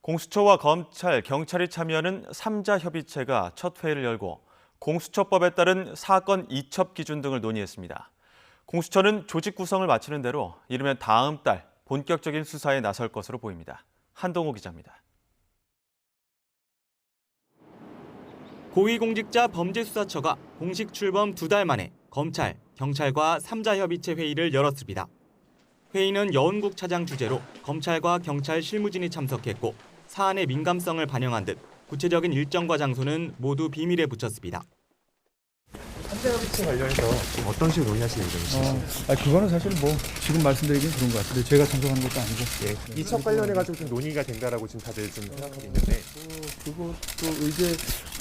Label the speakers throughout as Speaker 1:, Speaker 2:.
Speaker 1: 공수처와 검찰, 경찰이 참여하는 3자 협의체가 첫 회의를 열고 공수처법에 따른 사건 이첩 기준 등을 논의했습니다. 공수처는 조직 구성을 마치는 대로 이르면 다음 달 본격적인 수사에 나설 것으로 보입니다. 한동호 기자입니다.
Speaker 2: 고위공직자 범죄수사처가 공식 출범 2달 만에 검찰, 경찰과 3자 협의체 회의를 열었습니다. 회의는 여운국 차장 주재로 검찰과 경찰 실무진이 참석했고 사안의 민감성을 반영한 듯 구체적인 일정과 장소는 모두 비밀에 붙였습니다.
Speaker 3: 3자 협의체 관련해서 지금 어떤 식으로 논의하실 예정이신지?
Speaker 4: 그거는 사실 지금 말씀드리긴 그런 것 같은데 제가 참석하는 것도 아니고.
Speaker 3: 네. 이첩 관련해가지고 좀 논의가 된다라고 지금 다들 좀 생각하고 있는데.
Speaker 4: 그것도 의제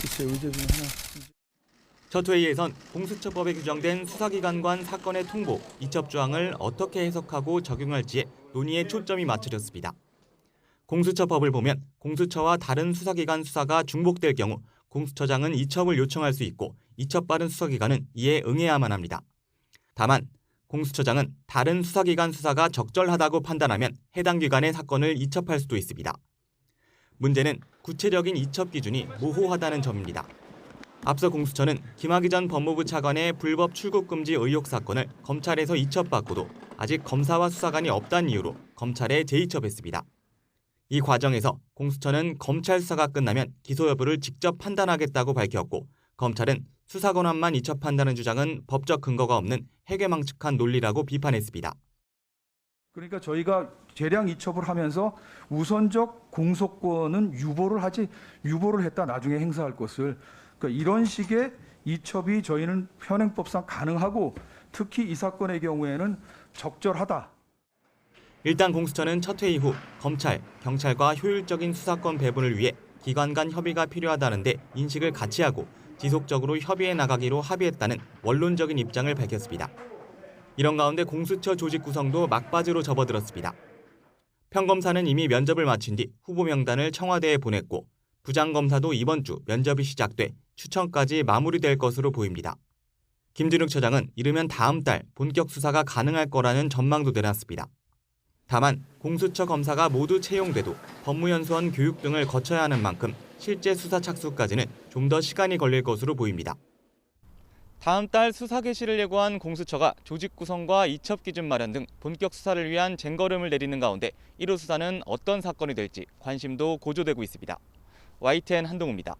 Speaker 4: 중에 하나.
Speaker 2: 첫 회의에선 공수처법에 규정된 수사기관 사건의 통보, 이첩 조항을 어떻게 해석하고 적용할지에 논의에 초점이 맞춰졌습니다. 공수처법을 보면 공수처와 다른 수사기관 수사가 중복될 경우 공수처장은 이첩을 요청할 수 있고 이첩받은 수사기관은 이에 응해야만 합니다. 다만 공수처장은 다른 수사기관 수사가 적절하다고 판단하면 해당 기관의 사건을 이첩할 수도 있습니다. 문제는 구체적인 이첩 기준이 모호하다는 점입니다. 앞서 공수처는 김학의 전 법무부 차관의 불법 출국 금지 의혹 사건을 검찰에서 이첩받고도 아직 검사와 수사관이 없다는 이유로 검찰에 재이첩했습니다. 이 과정에서 공수처는 검찰 수사가 끝나면 기소 여부를 직접 판단하겠다고 밝혔고 검찰은 수사 권한만 이첩한다는 주장은 법적 근거가 없는 해괴망측한 논리라고 비판했습니다.
Speaker 4: 그러니까 저희가 재량 이첩을 하면서 우선적 공소권은 유보를 했다 나중에 행사할 것을, 그러니까 이런 식의 이첩이 저희는 현행법상 가능하고 특히 이 사건의 경우에는 적절하다.
Speaker 2: 일단 공수처는 첫 회의 후 검찰, 경찰과 효율적인 수사권 배분을 위해 기관 간 협의가 필요하다는데 인식을 같이 하고 지속적으로 협의해 나가기로 합의했다는 원론적인 입장을 밝혔습니다. 이런 가운데 공수처 조직 구성도 막바지로 접어들었습니다. 평검사는 이미 면접을 마친 뒤 후보 명단을 청와대에 보냈고 부장검사도 이번 주 면접이 시작돼 추천까지 마무리될 것으로 보입니다. 김준욱 처장은 이르면 다음 달 본격 수사가 가능할 거라는 전망도 내놨습니다. 다만 공수처 검사가 모두 채용돼도 법무연수원 교육 등을 거쳐야 하는 만큼 실제 수사 착수까지는 좀 더 시간이 걸릴 것으로 보입니다. 다음 달 수사 개시를 예고한 공수처가 조직 구성과 이첩 기준 마련 등 본격 수사를 위한 쟁걸음을 내리는 가운데 1호 수사는 어떤 사건이 될지 관심도 고조되고 있습니다. YTN 한동우입니다.